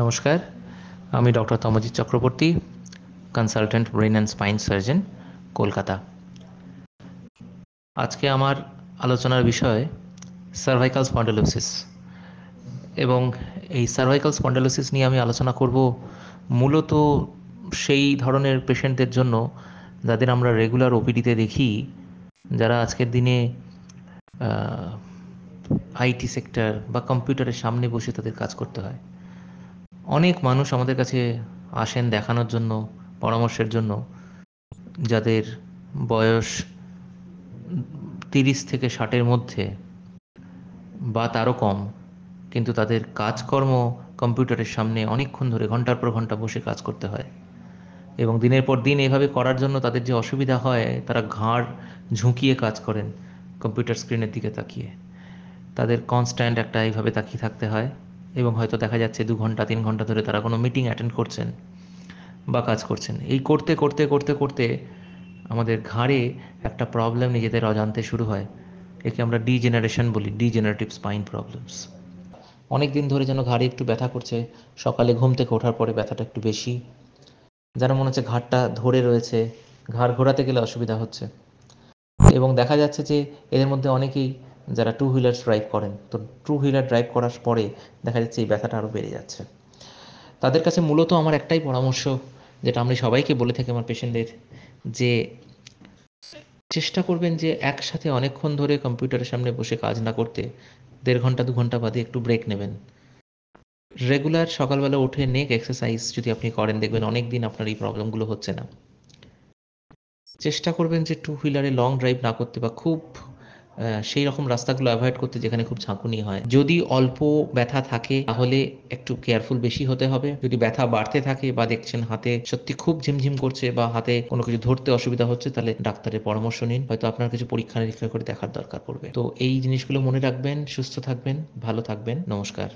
নমস্কার, আমি doctor Tamajit Chakraborty, consultant brain and spine surgeon, Kolkata. আজকে আমার আলোচনার বিষয় সার্ভাইকাল স্পন্ডালোসিস। এবং এই সার্ভাইকাল স্পন্ডালোসিস নিয়ে আমি আলোচনা করব মূলত সেই ধরনের পেশেন্টদের জন্য যাদের আমরা রেগুলার ওপিডিতে দেখি, যারা আজকের দিনে আইটি সেক্টর বা কম্পিউটারের সামনে বসে তাদের কাজ করতে হয়। অনেক মানুষ আমাদের কাছে আসেন দেখানোর জন্য, পরামর্শের জন্য, যাদের বয়স 30 থেকে 60-এর মধ্যে বা তারও কম, কিন্তু তাদের কাজকর্ম কম্পিউটারের সামনে অনেকক্ষণ ধরে ঘন্টার পর ঘন্টা বসে কাজ করতে হয়। এবং দিনের পর দিন এভাবে করার জন্য তাদের যে অসুবিধা হয়, তারা ঘাড় ঝুঁকিয়ে কাজ করেন কম্পিউটার স্ক্রিনের দিকে তাকিয়ে। তাদের কনস্ট্যান্ট একটা এইভাবে তাকিয়ে থাকতে হয়, এবং হয়তো দেখা যাচ্ছে 2 ঘন্টা 3 ঘন্টা ধরে তারা কোনো মিটিং অ্যাটেন্ড করছেন বা কাজ করছেন। এই করতে করতে করতে করতে আমাদের ঘাড়ে একটা প্রবলেম নিজেদের অজান্তে শুরু হয়। একে আমরা ডিজেনারেশন বলি, ডিজেনারেটিভ স্পাইন প্রবলেমস। অনেক দিন ধরে যেন ঘাড়ে একটু ব্যথা করছে, সকালে ঘুম থেকে ওঠার পরে ব্যথাটা একটু বেশি, যেন মনে হচ্ছে ঘাড়টা ধরে রয়েছে, ঘাড় ঘোরাতে গেলে অসুবিধা হচ্ছে। এবং দেখা যাচ্ছে যে এদের মধ্যে অনেকেই যারা টু হুইলার ড্রাইভ করেন, তো টু হুইলার ড্রাইভ করার পরে দেখা যাচ্ছে এই ব্যথাটা আরও বেড়ে যাচ্ছে। তাদের কাছে মূলত আমার একটাই পরামর্শ, যেটা আমি সবাইকে বলে থাকি আমার পেশেন্টদের, যে চেষ্টা করবেন যে একসাথে অনেকক্ষণ ধরে কম্পিউটারের সামনে বসে কাজ না করতে, 1.5 ঘন্টা 2 ঘন্টা বাদে একটু ব্রেক নেবেন। রেগুলার সকালবেলা উঠে নেক এক্সারসাইজ যদি আপনি করেন, দেখবেন অনেক দিন আপনার এই প্রবলেমগুলো হচ্ছে না। চেষ্টা করবেন যে টু হুইলারে লং ড্রাইভ না করতে, বা খুব সেই রকম রাস্তাগুলো অ্যাভয়েড করতে যেখানে খুব ঝাঁকুনি হয়। যদি অল্প ব্যথা থাকে তাহলে একটু কেয়ারফুল বেশি হতে হবে। যদি ব্যথা বাড়তে থাকে বা দেখছেন হাতে সত্যি খুব ঝিমঝিম করছে বা হাতে কোনো কিছু ধরতে অসুবিধা হচ্ছে, তাহলে ডাক্তারের পরামর্শ নিন। হয়তো আপনার কিছু পরীক্ষা নিরীক্ষা করে দেখার দরকার পড়বে। তো এই জিনিসগুলো মনে রাখবেন, সুস্থ থাকবেন, ভালো থাকবেন। নমস্কার।